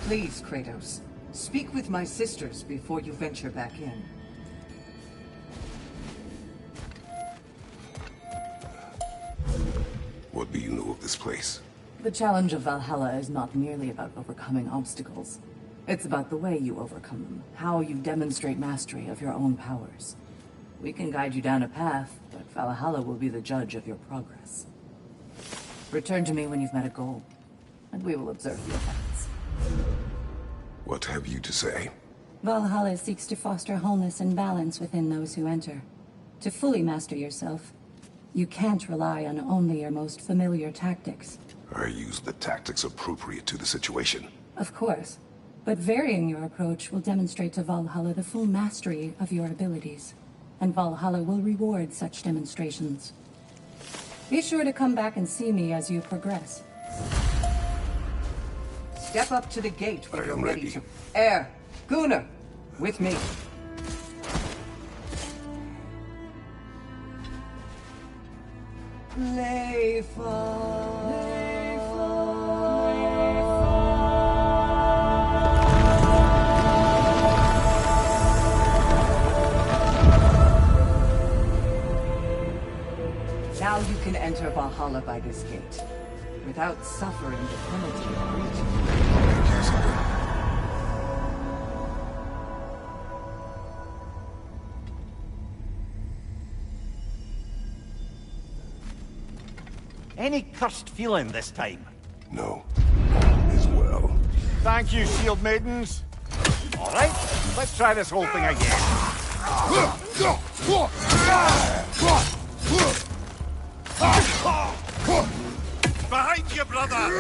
Please, Kratos, speak with my sisters before you venture back in. What do you know of this place? The challenge of Valhalla is not merely about overcoming obstacles. It's about the way you overcome them, how you demonstrate mastery of your own powers. We can guide you down a path, but Valhalla will be the judge of your progress. Return to me when you've met a goal, and we will observe your paths. What have you to say? Valhalla seeks to foster wholeness and balance within those who enter. To fully master yourself, you can't rely on only your most familiar tactics. I use the tactics appropriate to the situation. Of course, but varying your approach will demonstrate to Valhalla the full mastery of your abilities, and Valhalla will reward such demonstrations. Be sure to come back and see me as you progress. Step up to the gate when I you're am ready ready. to... Air! Gunnar! With me. Now you can enter Valhalla by this gate, without suffering the penalty of breaching. Any cursed feeling this time? No. All is well. Thank you, shield maidens. All right, let's try this whole thing again. Behind you, brother!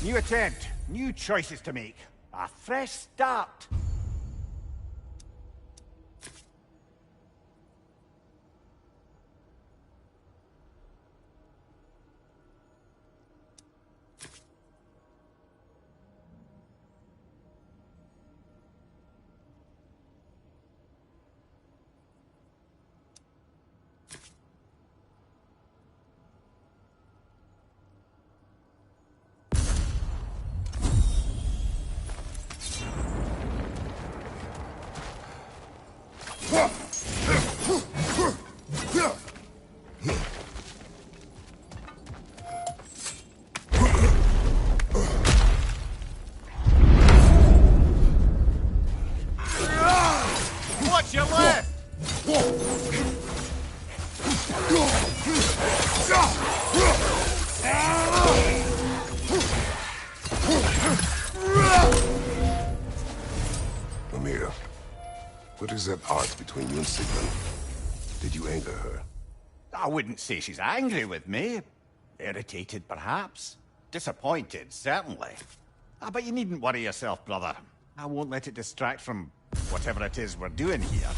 New attempt, new choices to make. A fresh start. Watch your left! Mimir, what is that art between you and Sigmund? Did you anger her? I wouldn't say she's angry with me. Irritated, perhaps. Disappointed, certainly. But you needn't worry yourself, brother. I won't let it distract from whatever it is we're doing here.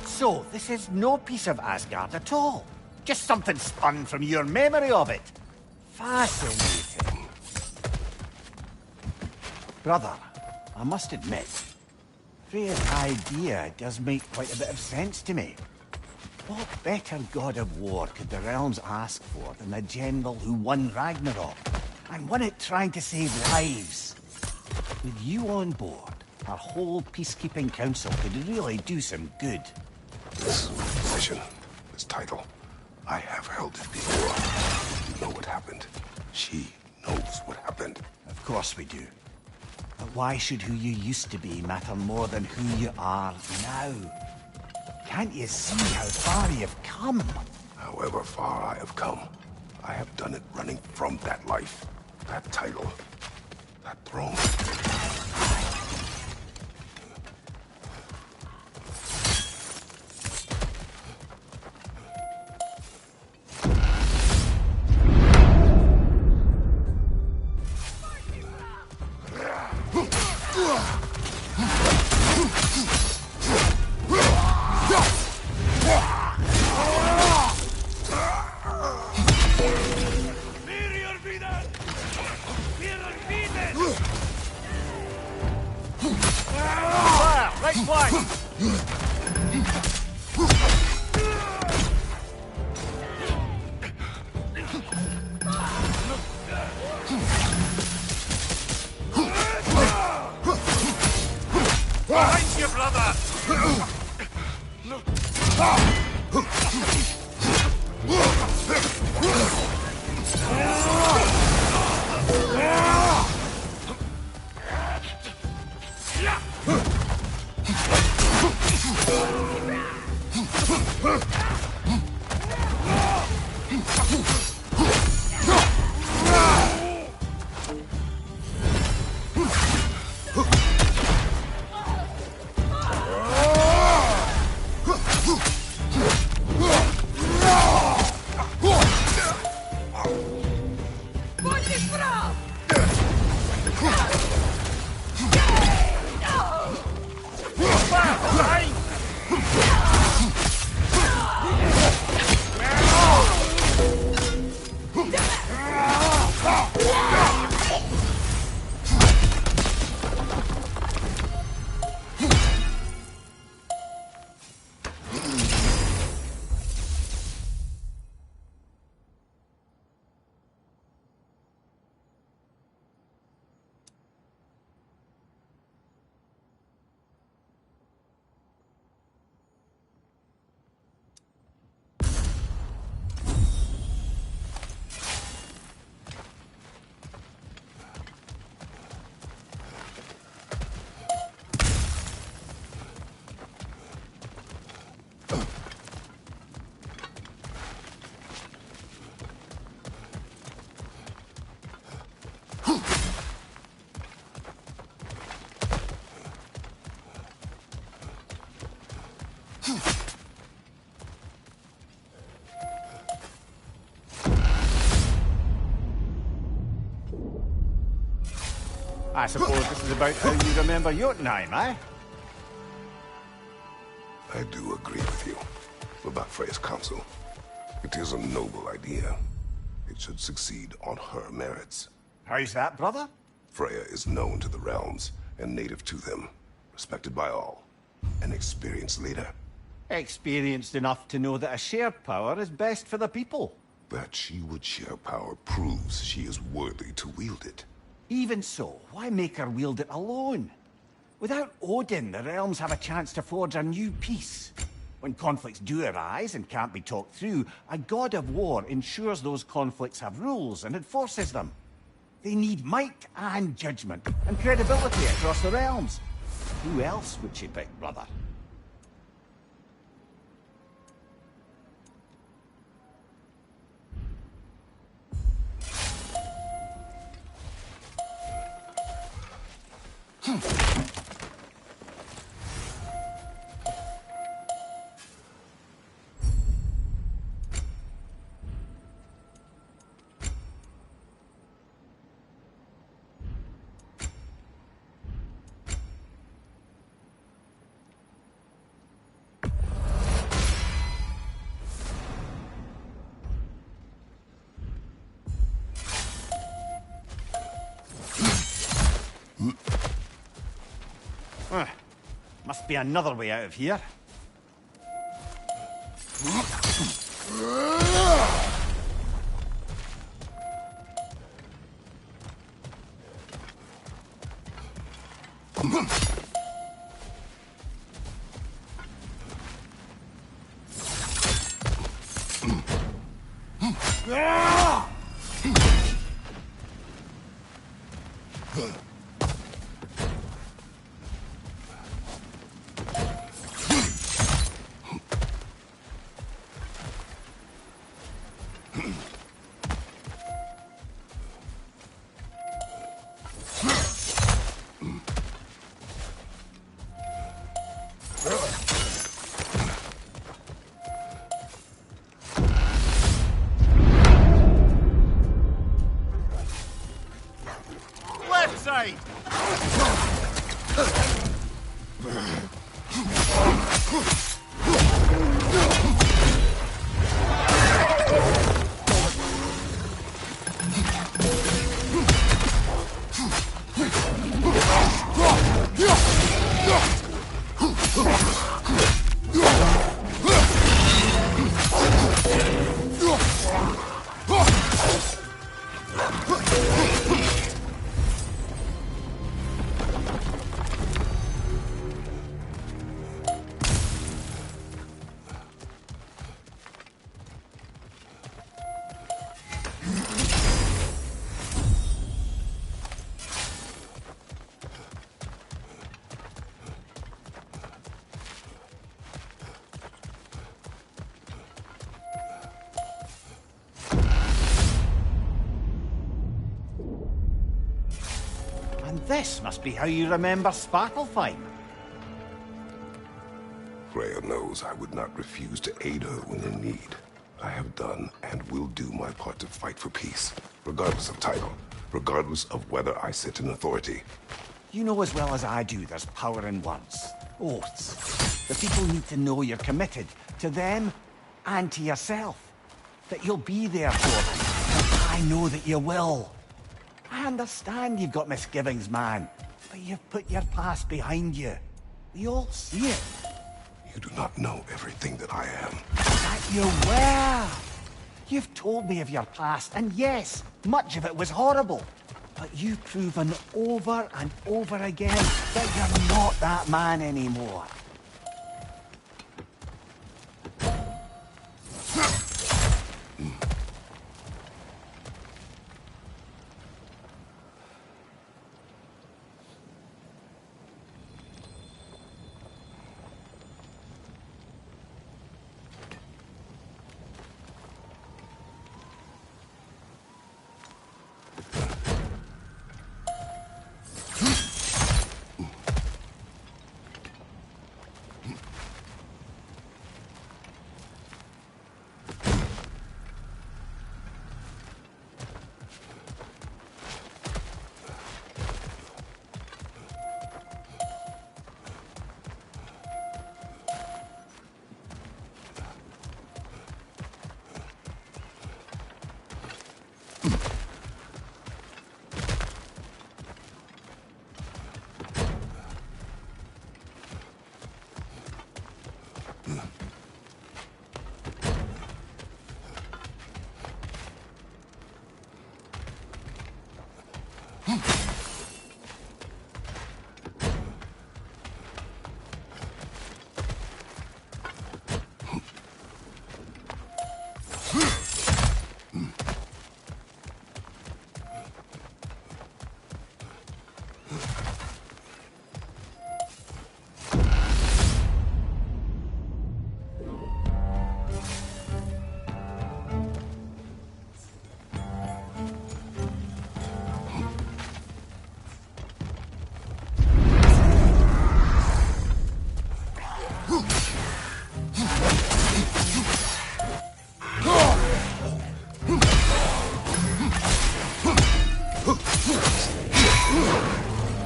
So, this is no piece of Asgard at all. Just something spun from your memory of it. Fascinating. Brother, I must admit, Freya's idea does make quite a bit of sense to me. What better god of war could the realms ask for than the general who won Ragnarok, and won it trying to save lives? With you on board, our whole peacekeeping council could really do some good. This position, this title, I have held it before. You know what happened. She knows what happened. Of course we do. But why should who you used to be matter more than who you are now? Can't you see how far you've come? However far I have come, I have done it running from that life, that title, that throne. Behind you, brother! I suppose this is about how you remember Jotunheim, eh? I do agree with you about Freya's council. It is a noble idea. It should succeed on her merits. How's that, brother? Freya is known to the realms and native to them, respected by all, an experienced leader. Experienced enough to know that a shared power is best for the people. That she would share power proves she is worthy to wield it. Even so, why make her wield it alone? Without Odin, the realms have a chance to forge a new peace. When conflicts do arise and can't be talked through, a god of war ensures those conflicts have rules and enforces them. They need might and judgment, and credibility across the realms. Who else would she pick, brother? Must be another way out of here. Left side! This must be how you remember Sparklefine. Freya knows I would not refuse to aid her when in need. I have done and will do my part to fight for peace, regardless of title, regardless of whether I sit in authority. You know as well as I do there's power in words. Oaths. The people need to know you're committed, to them and to yourself. That you'll be there for them. And I know that you will. I understand you've got misgivings, man. But you've put your past behind you. We all see it. You do not know everything that I am. That you were. You've told me of your past, and yes, much of it was horrible. But you've proven over and over again that you're not that man anymore.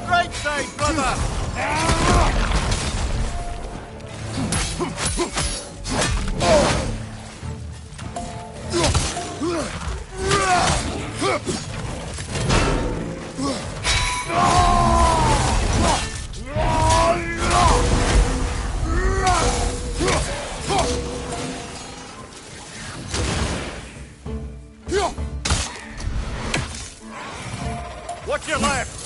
Right side, brother! Watch your left!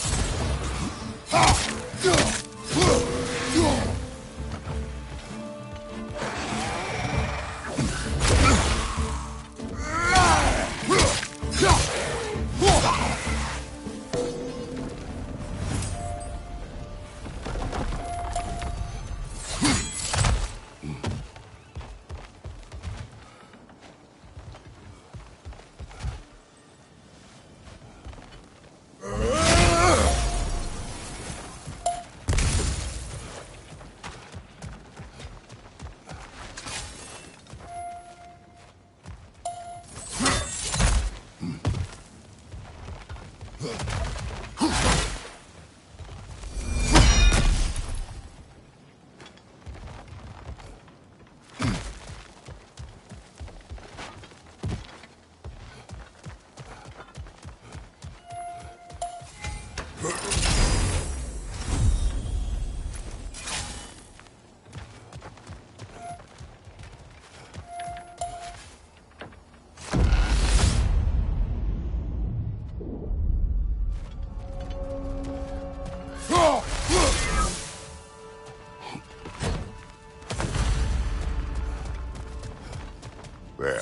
There.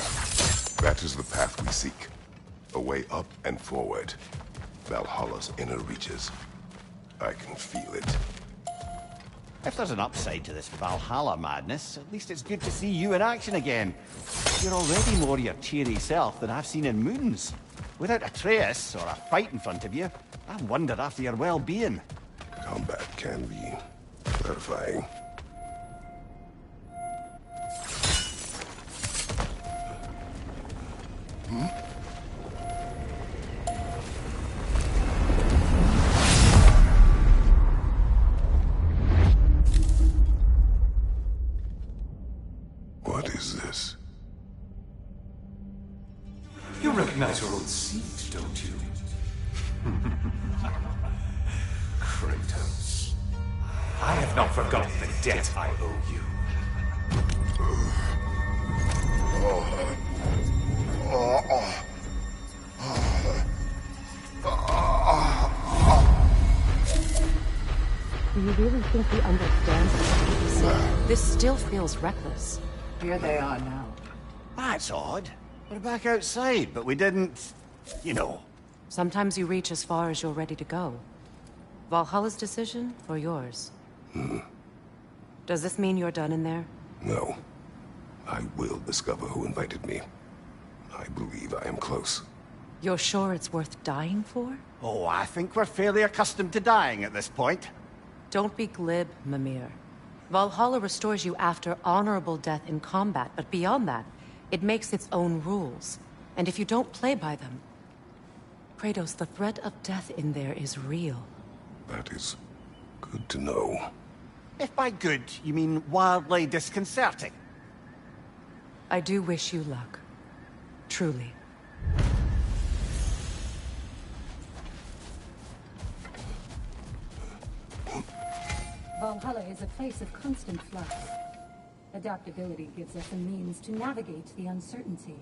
That is the path we seek. A way up and forward. Valhalla's inner reaches. I can feel it. If there's an upside to this Valhalla madness, at least it's good to see you in action again. You're already more your cheery self than I've seen in moons. Without Atreus or a fight in front of you, I wonder after your well-being. Combat can be clarifying. What is this? You recognize your old seat, don't you? Kratos. I have not forgotten the debt I owe you. Do you really think he understands what you say? This still feels reckless. Here they are now. That's odd. We're back outside, but we didn't... you know. Sometimes you reach as far as you're ready to go. Valhalla's decision, or yours? Does this mean you're done in there? No. I will discover who invited me. I believe I am close. You're sure it's worth dying for? Oh, I think we're fairly accustomed to dying at this point. Don't be glib, Mimir. Valhalla restores you after honorable death in combat, but beyond that, it makes its own rules. And if you don't play by them... Kratos, the threat of death in there is real. That is good to know. If by good, you mean wildly disconcerting. I do wish you luck. Truly. Valhalla is a place of constant flux. Adaptability gives us a means to navigate the uncertainty.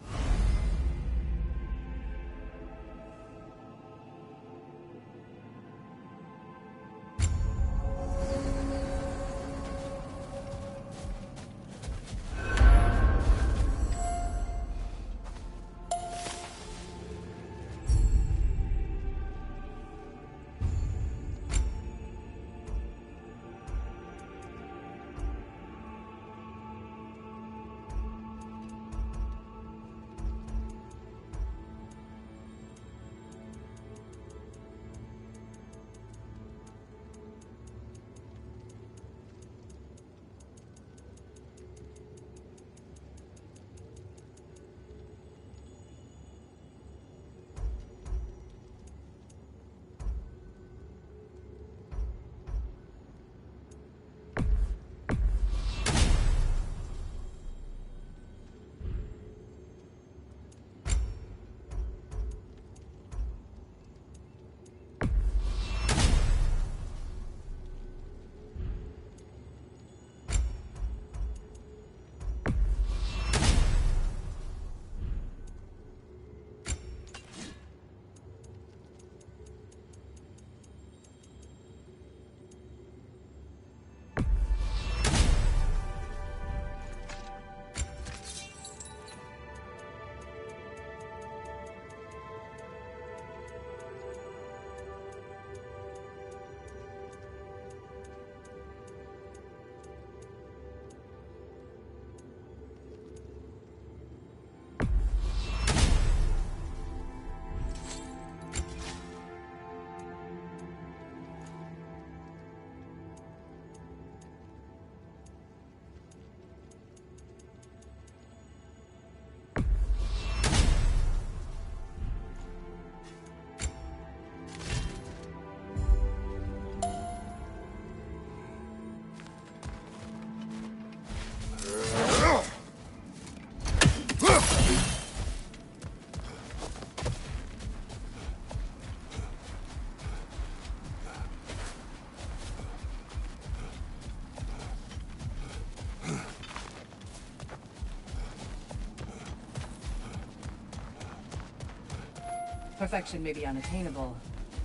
Perfection may be unattainable,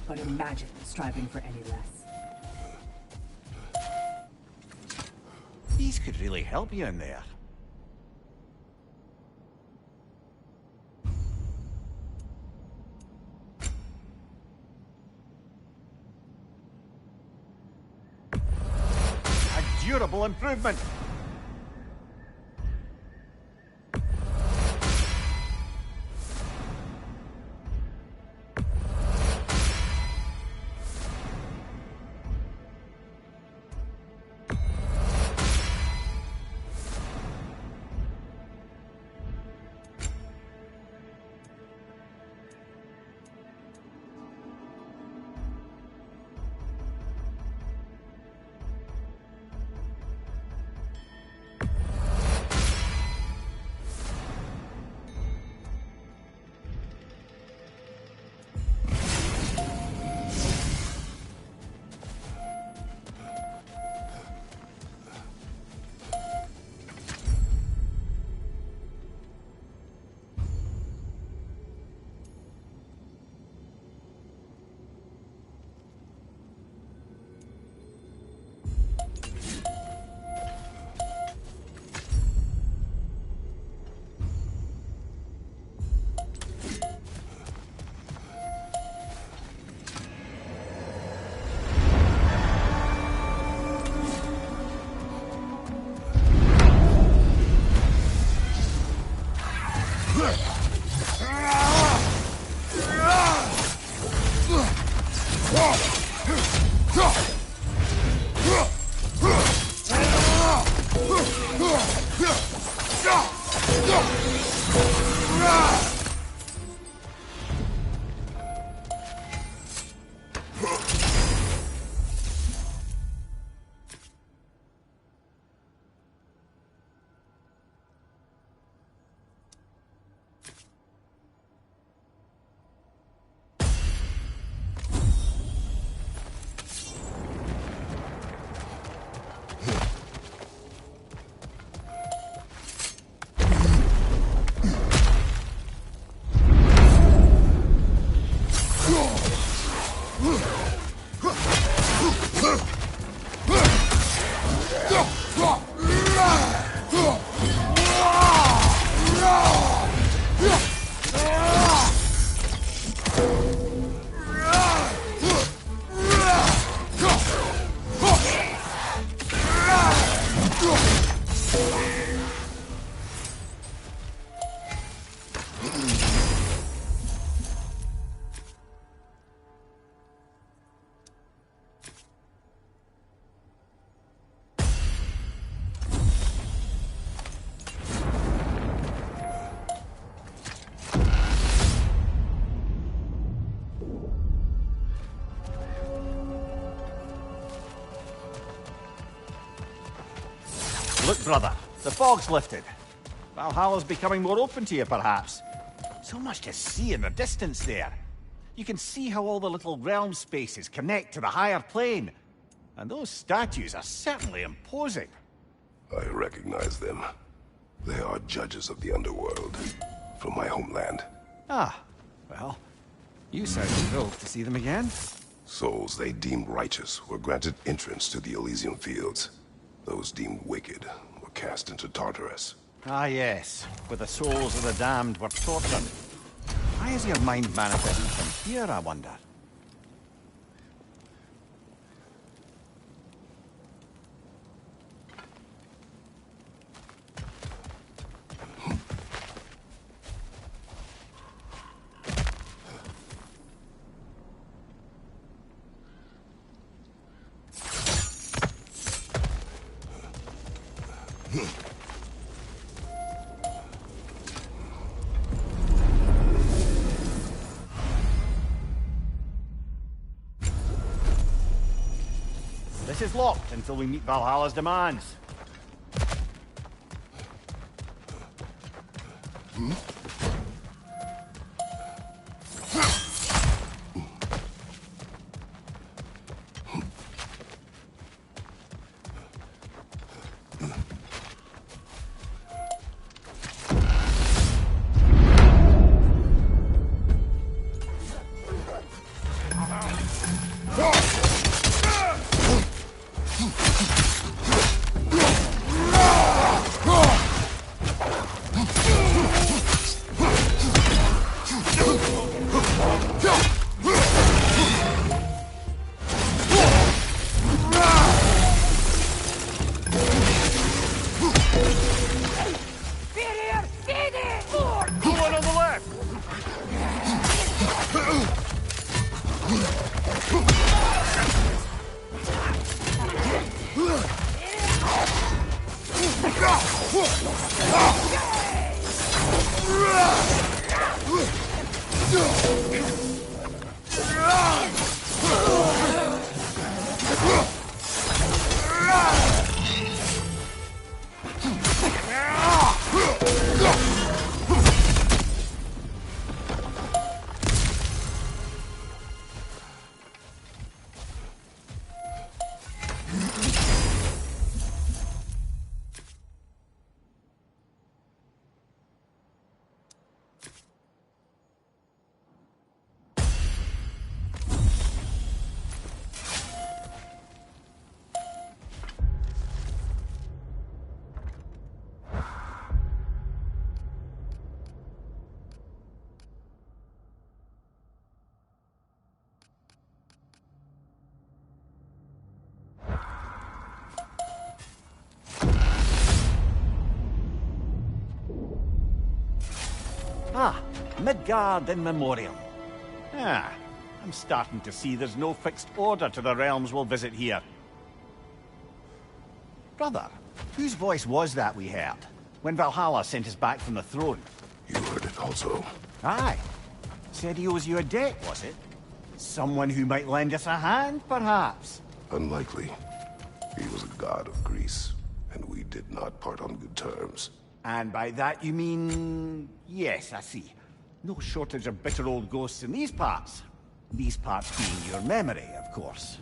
but imagine striving for any less. These could really help you in there. A considerable improvement. Look, brother, the fog's lifted. Valhalla's becoming more open to you, perhaps. So much to see in the distance there. You can see how all the little realm spaces connect to the higher plane. And those statues are certainly imposing. I recognize them. They are judges of the underworld, from my homeland. Ah, well, you sound thrilled to see them again. Souls they deemed righteous were granted entrance to the Elysian fields. Those deemed wicked were cast into Tartarus. Ah, yes, where the souls of the damned were tortured. Why is your mind manifesting from here, I wonder? This is locked until we meet Valhalla's demands. Ah, Midgard in memoriam. Ah, I'm starting to see there's no fixed order to the realms we'll visit here. Brother, whose voice was that we heard when Valhalla sent us back from the throne? You heard it also. Aye. Said he owes you a debt, was it? Someone who might lend us a hand, perhaps? Unlikely. He was a god of Greece, and we did not part on good terms. And by that you mean... Yes, I see. No shortage of bitter old ghosts in these parts. These parts being your memory, of course.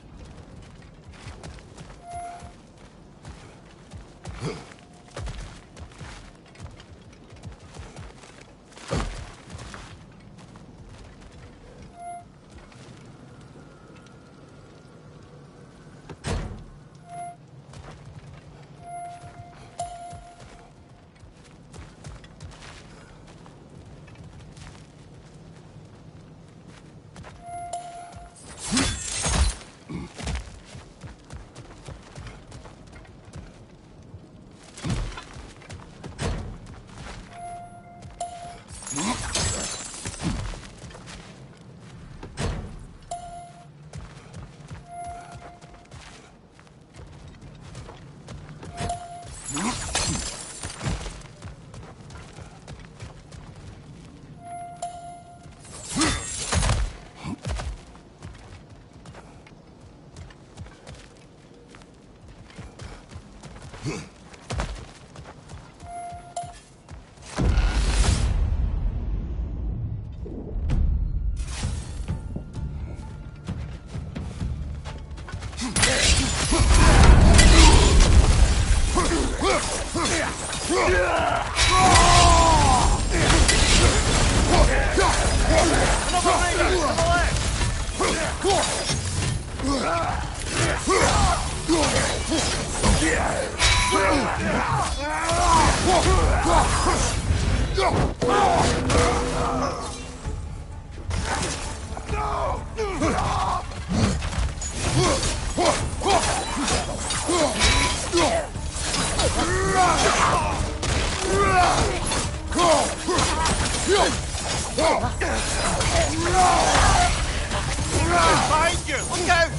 Behind you! Look out!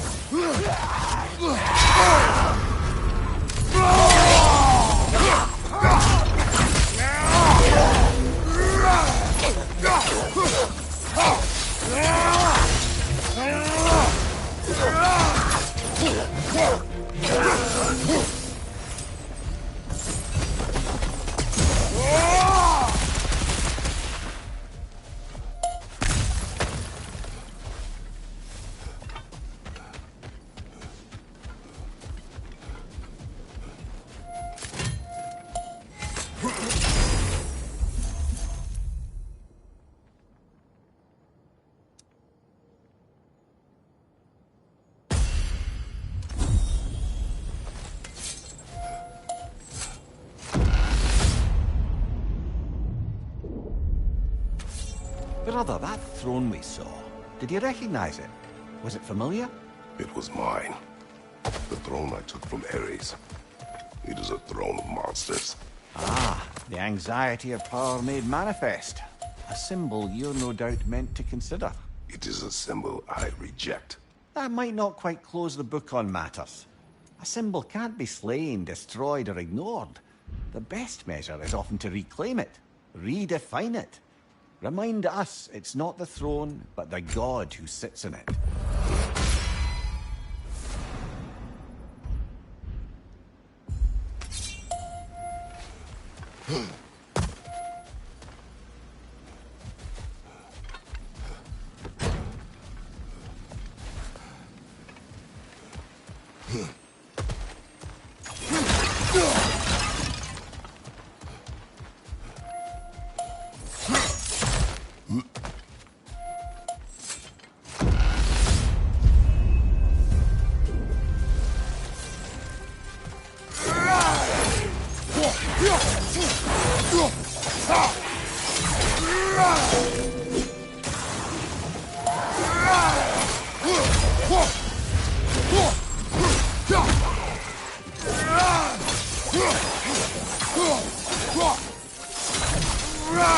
Brother, that throne we saw, did you recognize it? Was it familiar? It was mine. The throne I took from Ares. It is a throne of monsters. Ah, the anxiety of power made manifest. A symbol you're no doubt meant to consider. It is a symbol I reject. That might not quite close the book on matters. A symbol can't be slain, destroyed, or ignored. The best measure is often to reclaim it, redefine it. Remind us it's not the throne, but the god who sits in it.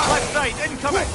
Left side, incoming!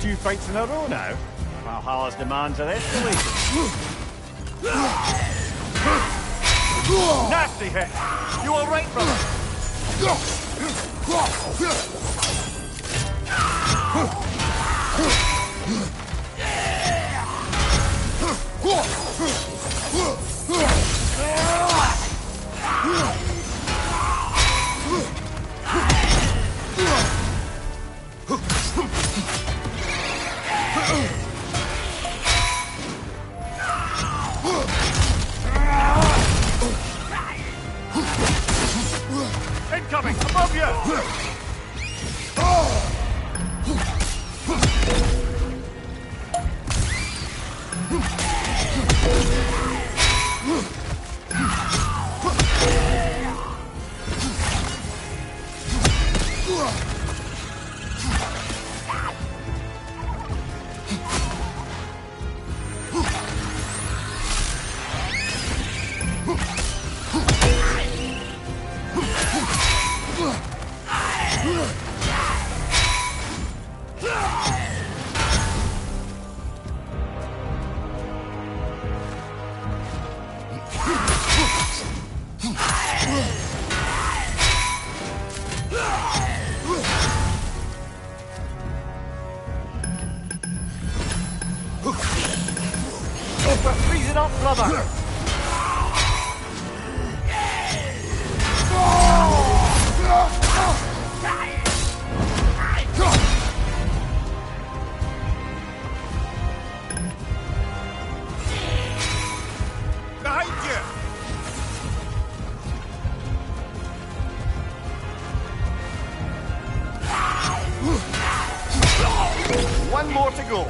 Two fights in a row now. Valhalla's demands are escalating. Nasty hit! You alright, brother? Incoming! Above you! We're freezing up, brother! Behind you! One more to go.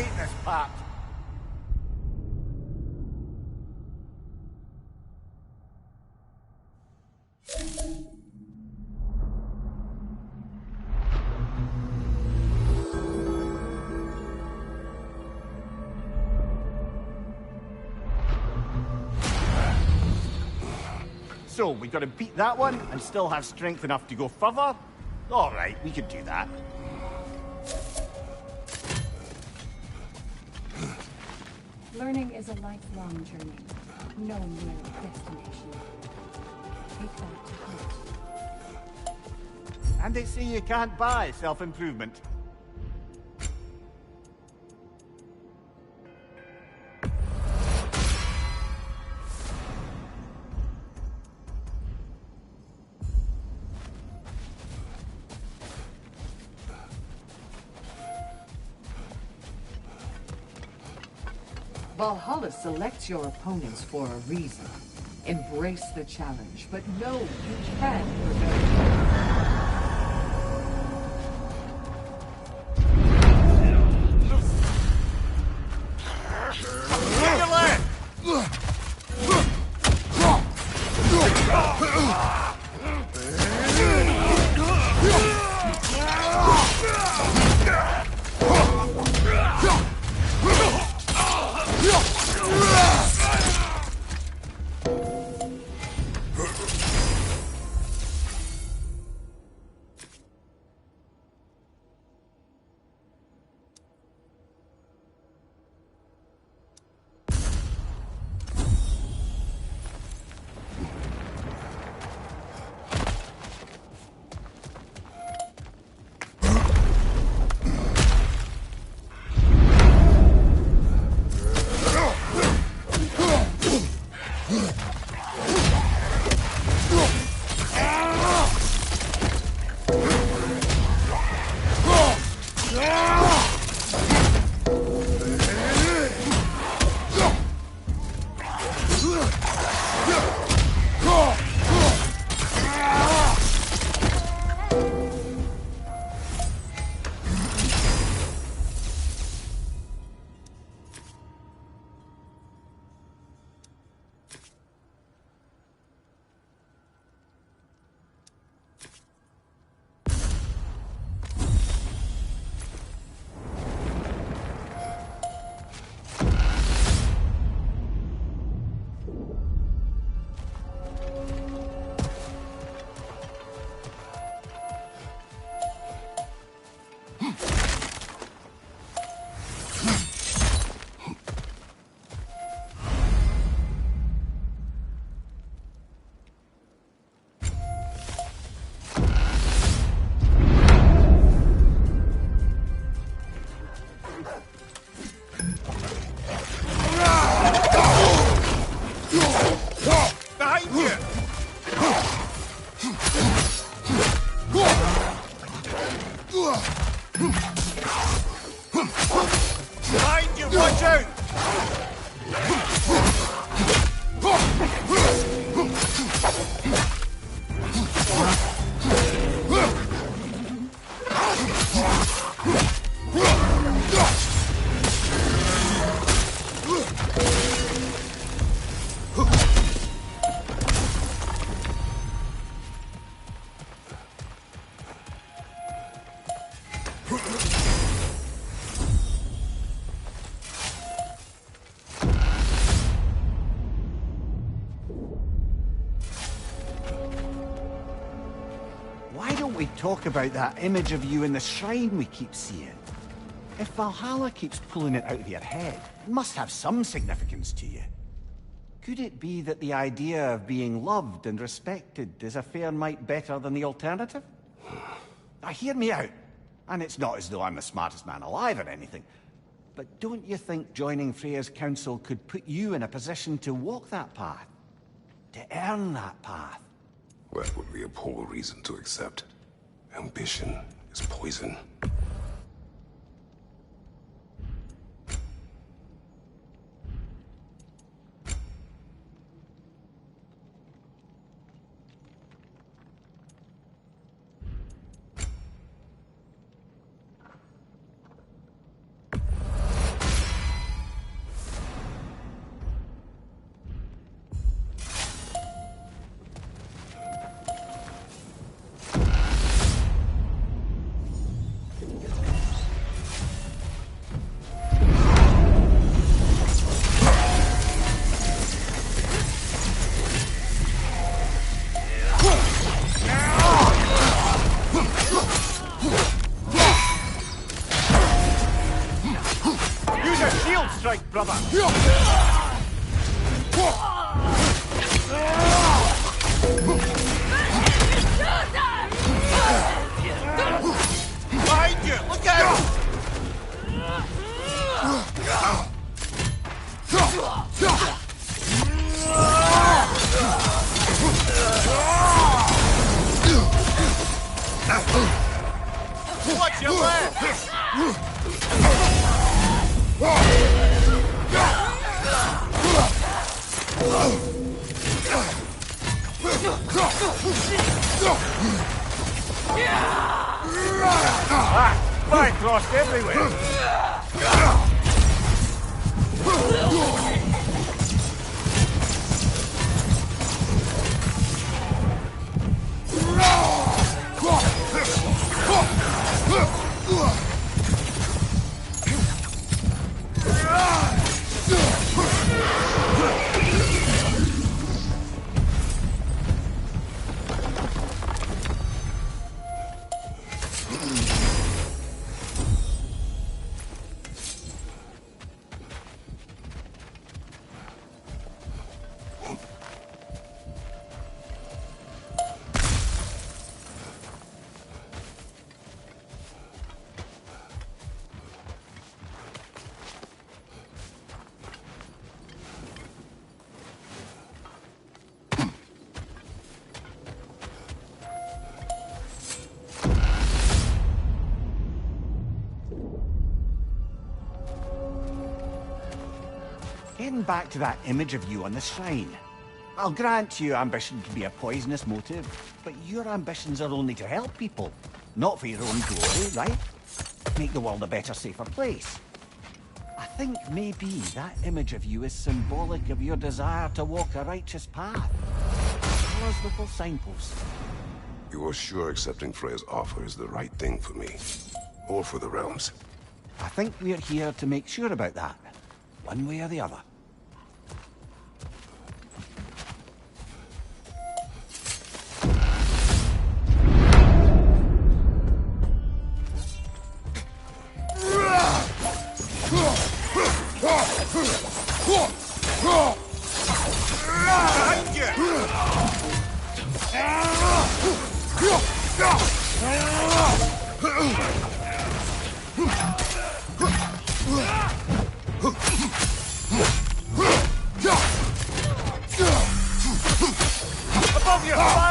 hate this part. So, we got to beat that one and still have strength enough to go further? Alright, we could do that. Learning is a lifelong journey. No mere destination. Take that to heart. And they say you can't buy self-improvement. Valhalla selects your opponents for a reason. Embrace the challenge, but know you can prevail. Get your leg! Behind you, watch out! Why don't we talk about that image of you in the shrine we keep seeing? If Valhalla keeps pulling it out of your head, it must have some significance to you. Could it be that the idea of being loved and respected is a fair mite better than the alternative? Now hear me out, and it's not as though I'm the smartest man alive or anything, but don't you think joining Freya's council could put you in a position to walk that path? To earn that path? That would be a poor reason to accept. Ambition is poison. Use your shield strike, brother! Behind you! Look out! Watch your left! Fire crossed everywhere! Getting back to that image of you on the shrine. I'll grant you ambition can be a poisonous motive, but your ambitions are only to help people, not for your own glory, right? Make the world a better, safer place. I think maybe that image of you is symbolic of your desire to walk a righteous path. Follow the full signpost. You are sure accepting Freya's offer is the right thing for me? Or for the realms? I think we're here to make sure about that, one way or the other. Behind you! Above you, fire!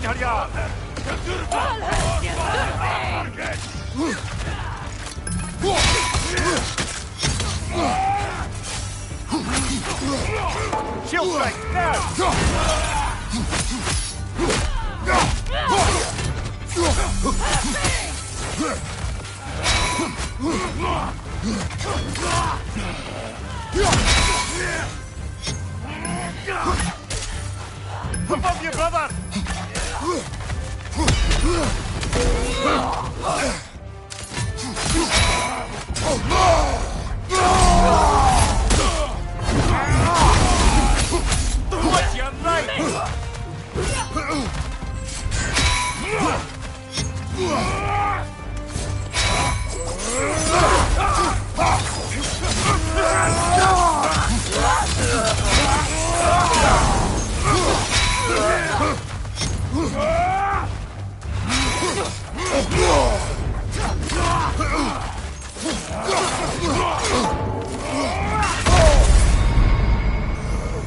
her, ja! Shield strike, now! Above you, brother! What's your right?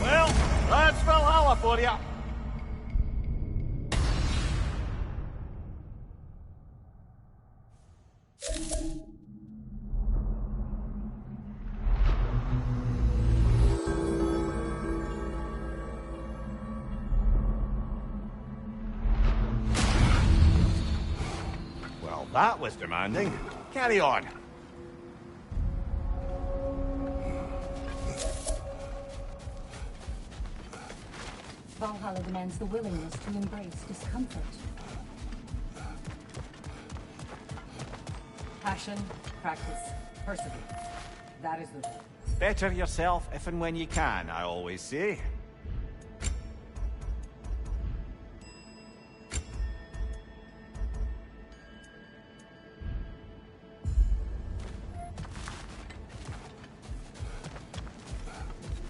Well, that's Valhalla for you. Well, that was demanding. Carry on. Valhalla demands the willingness to embrace discomfort. Passion, practice, perseverance. That is the goal. Better yourself if and when you can, I always say.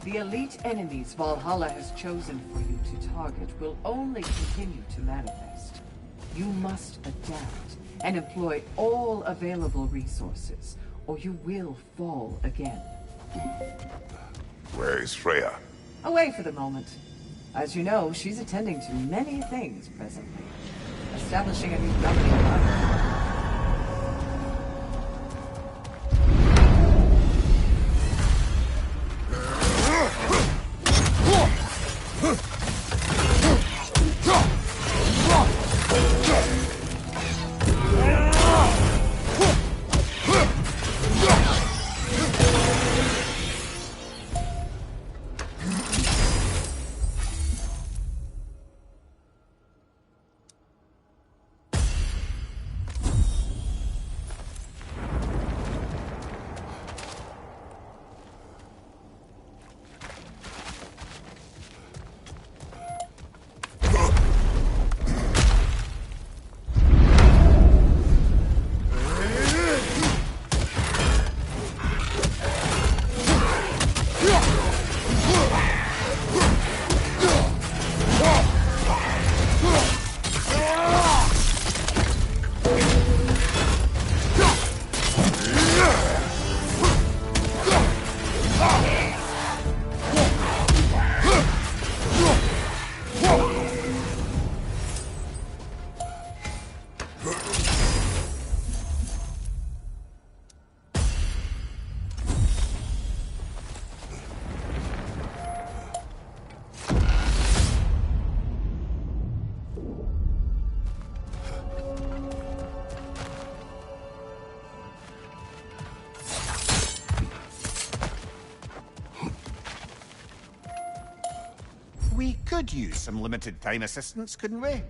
The elite enemies Valhalla has chosen for you to target will only continue to manifest. You must adapt and employ all available resources, or you will fall again. Where is Freya? Away for the moment. As you know, she's attending to many things presently. Establishing a new governing body. We could use some limited time assistance, couldn't we?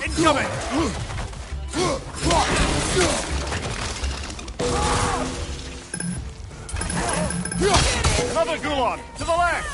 Incoming! Another Gulon! To the left!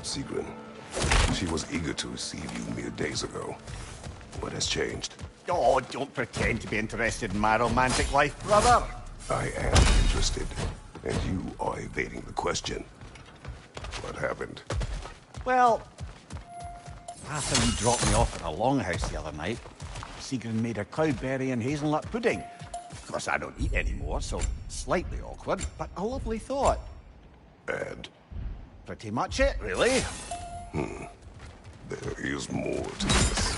Sigrun. She was eager to receive you mere days ago. What has changed? Oh, don't pretend to be interested in my romantic life, brother. I am interested, and you are evading the question. What happened? Well, after you dropped me off at a longhouse the other night, Sigrun made a cloudberry and hazelnut pudding. Of course, I don't eat anymore, so slightly awkward, but a lovely thought. And? Pretty much it, really. There is more to this.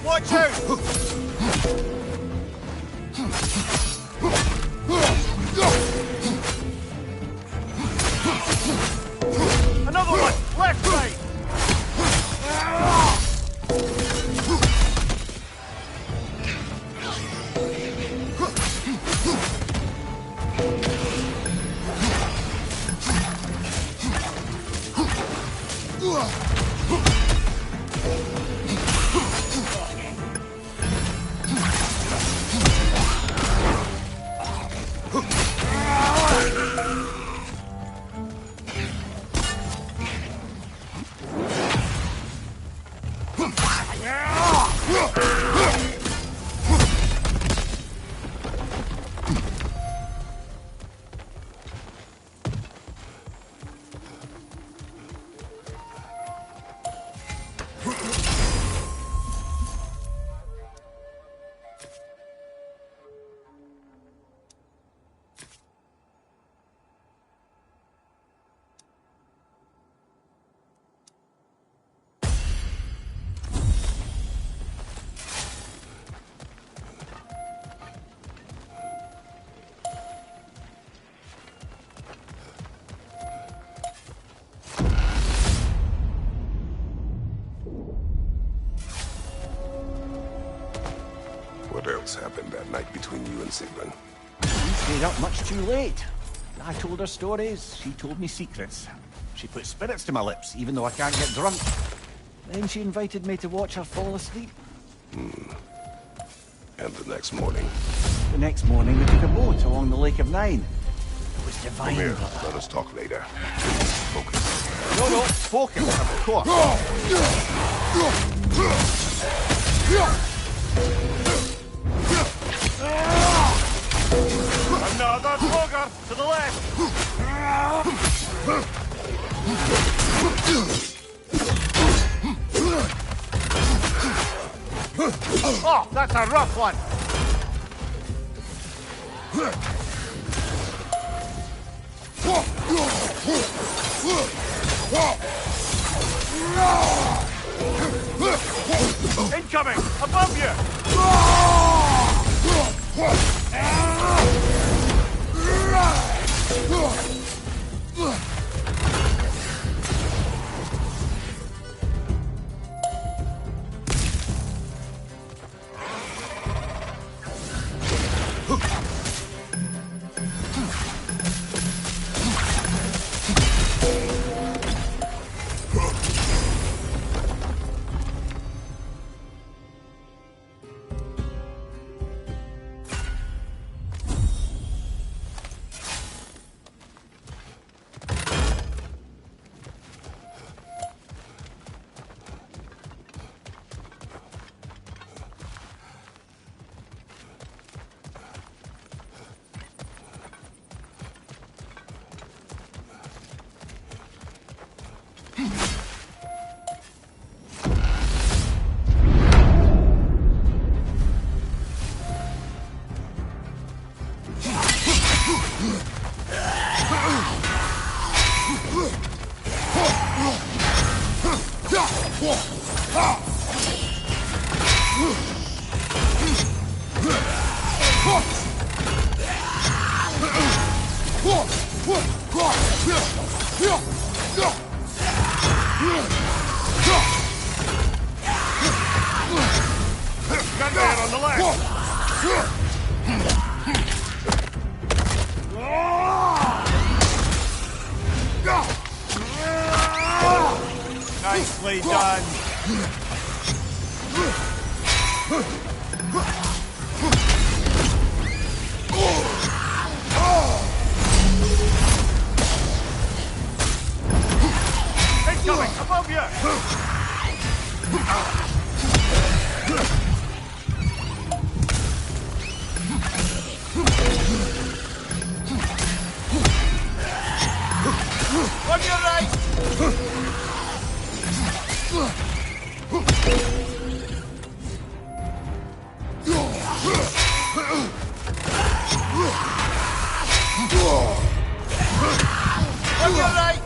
Watch out! Another one! Left side! What else happened that night between you and Sigrun? You stayed up much too late. I told her stories, she told me secrets. She put spirits to my lips, even though I can't get drunk. Then she invited me to watch her fall asleep. And the next morning? The next morning we took a boat along the Lake of Nine. It was divine. Come here, let us talk later. Focus. No, focus, of course. Another slugger to the left. Oh, that's a rough one. Incoming! Above you! Gunman on the left! Nicely done. Incoming! Above you! On your right! On your right!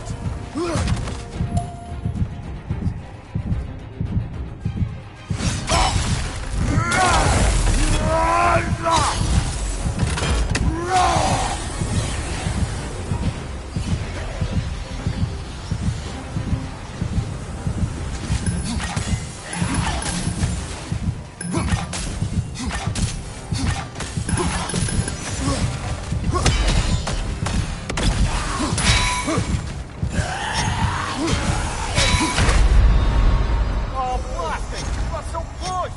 Oh, blasting! You got so close!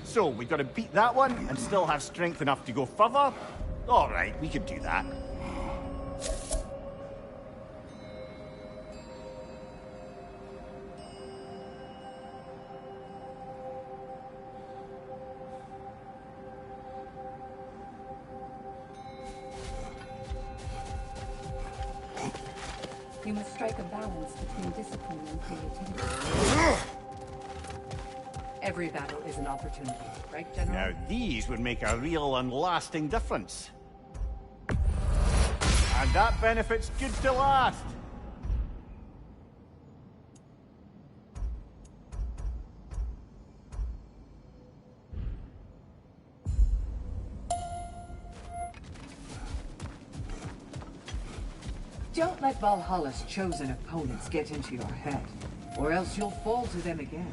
So, we gotta beat that one and still have strength enough to go further? Alright, we could do that. You must strike a balance between discipline and creativity. Every battle is an opportunity, right, General? Now, these would make a real and lasting difference. And that benefit's good to last. Don't let Valhalla's chosen opponents get into your head, or else you'll fall to them again.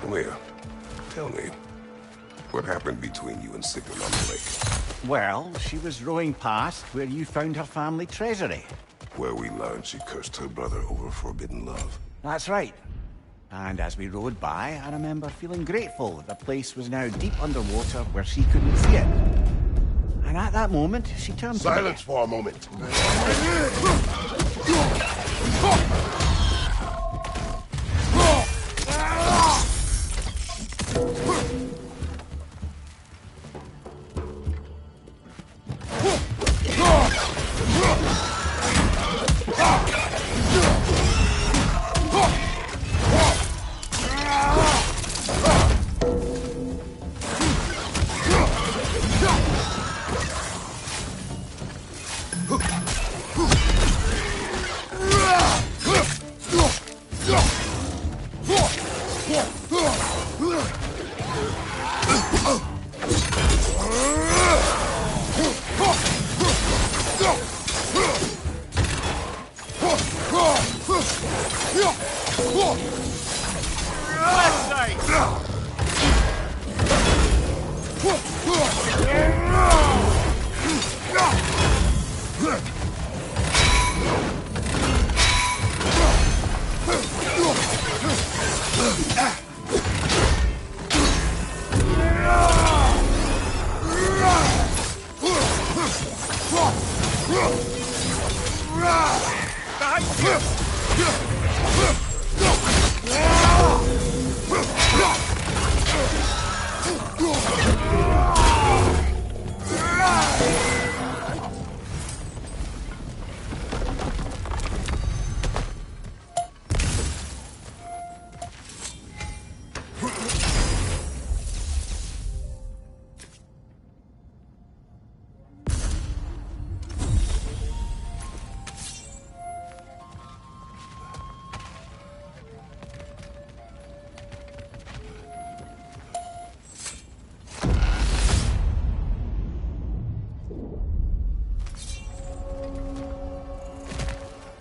Come here. Tell me, what happened between you and Sigurd on the lake? Well, she was rowing past where you found her family treasury. Where we learned she cursed her brother over forbidden love. That's right. And as we rowed by, I remember feeling grateful that the place was now deep underwater where she couldn't see it. And at that moment, she turned to me. Silence for a moment.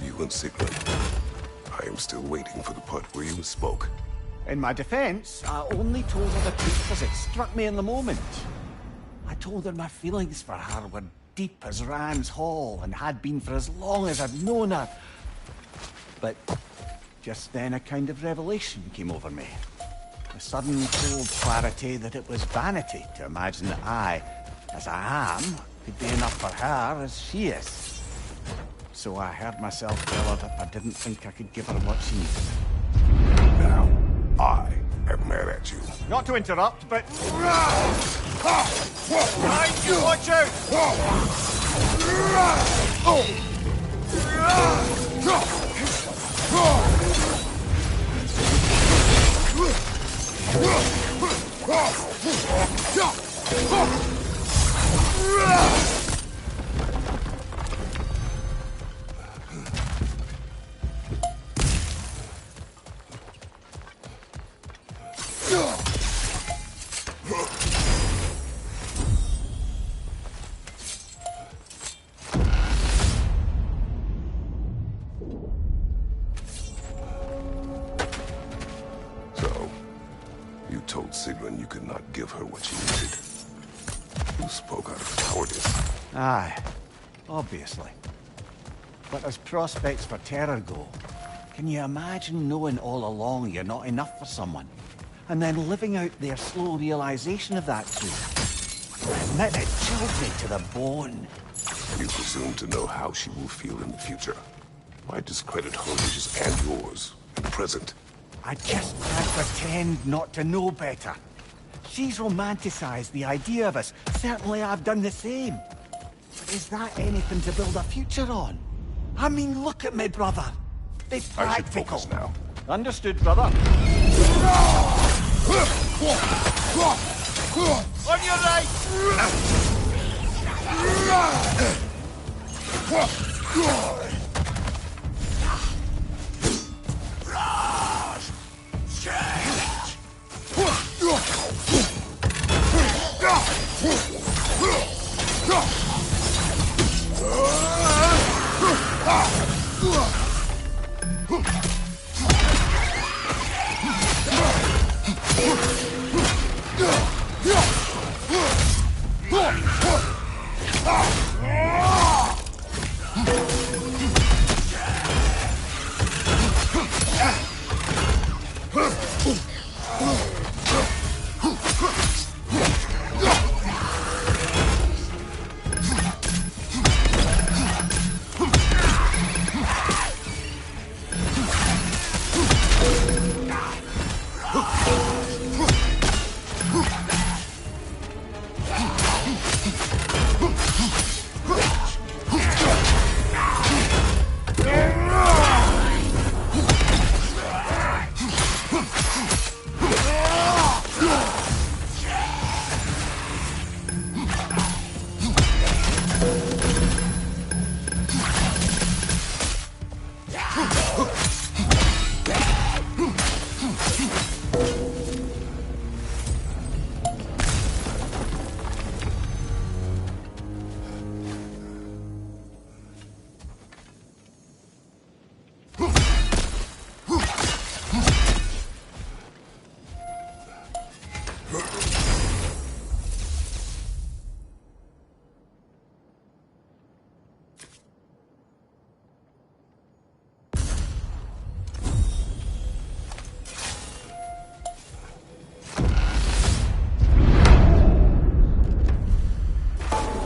You and Sigmund. I am still waiting for the part where you spoke. In my defense, I only told her the truth as it struck me in the moment. I told her my feelings for her were deep as Ram's Hall and had been for as long as I'd known her. But just then a kind of revelation came over me. The sudden cold clarity that it was vanity to imagine that I, as I am, could be enough for her as she is. So I heard myself tell her that I didn't think I could give her what she needed. Now, I am mad at you. Not to interrupt, but... Behind you, watch out! So, you told Sigmund you could not give her what she needed. You spoke out of cowardice. Aye, obviously. But as prospects for terror go, can you imagine knowing all along you're not enough for someone? and then living out their slow realization of that truth. I admit it chilled me to the bone. You presume to know how she will feel in the future. Why discredit her wishes and yours in the present? I just can't pretend not to know better. She's romanticized the idea of us. Certainly I've done the same. But is that anything to build a future on? I mean, look at me, brother. Be I should practical. focus now. Understood, brother. On your right!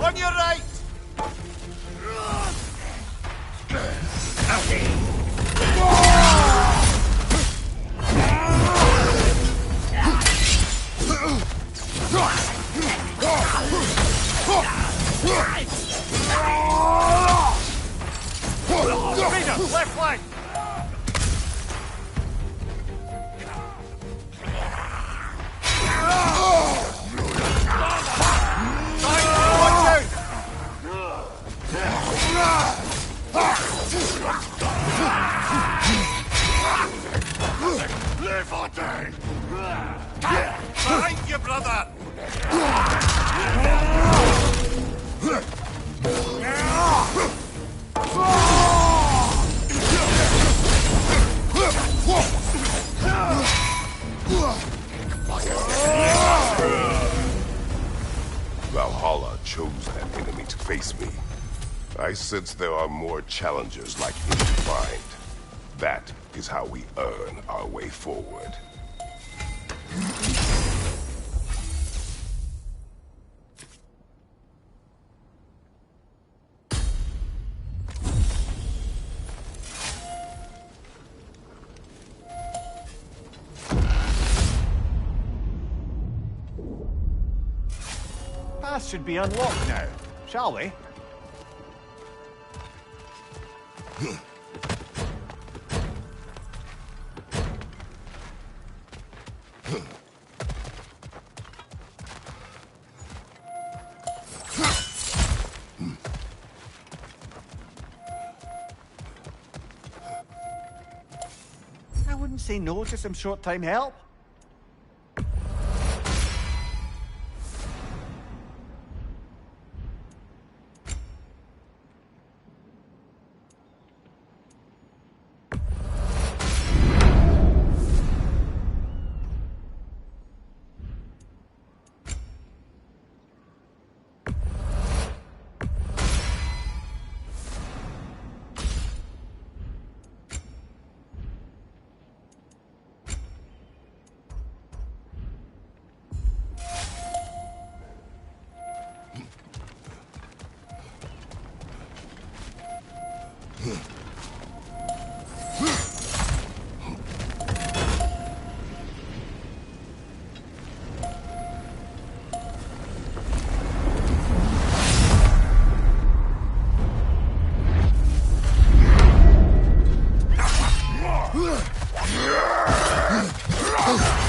On your right! Freedom, left flank! Behind you, brother! Valhalla chose that enemy to face me. I sense there are more challengers like him to find. That is how we earn our way forward. Path should be unlocked now, shall we? I wouldn't say no to some short-time help.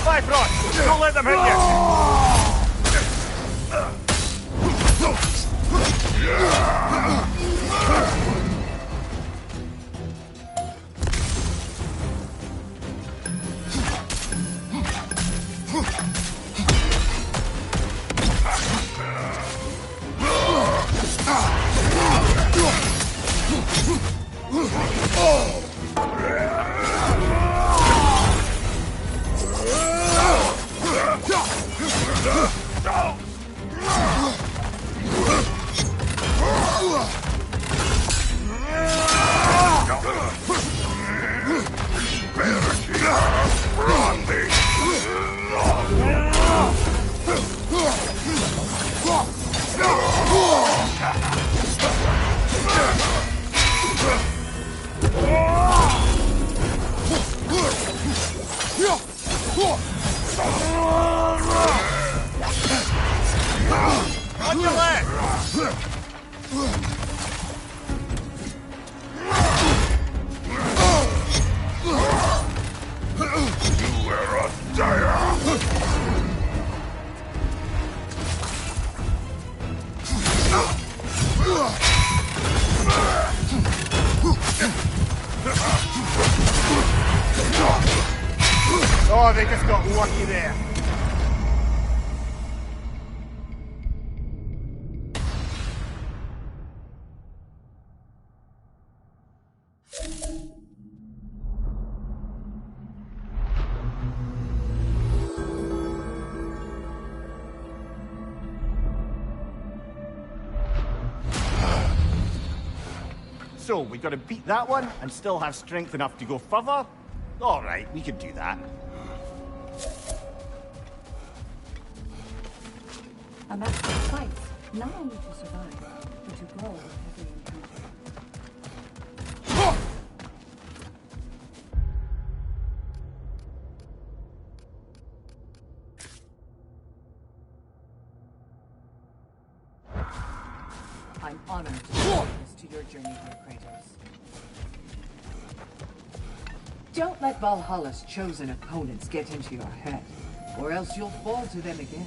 Bifrost! Don't let them hit you! On your left! You were a dire! Oh, they just got lucky there. So, we gotta beat that one and still have strength enough to go further? Alright, we can do that. A master fights not only to survive, but to grow with every encounter. I'm honored to witness to your journey here, Kratos. Don't let Valhalla's chosen opponents get into your head, or else you'll fall to them again.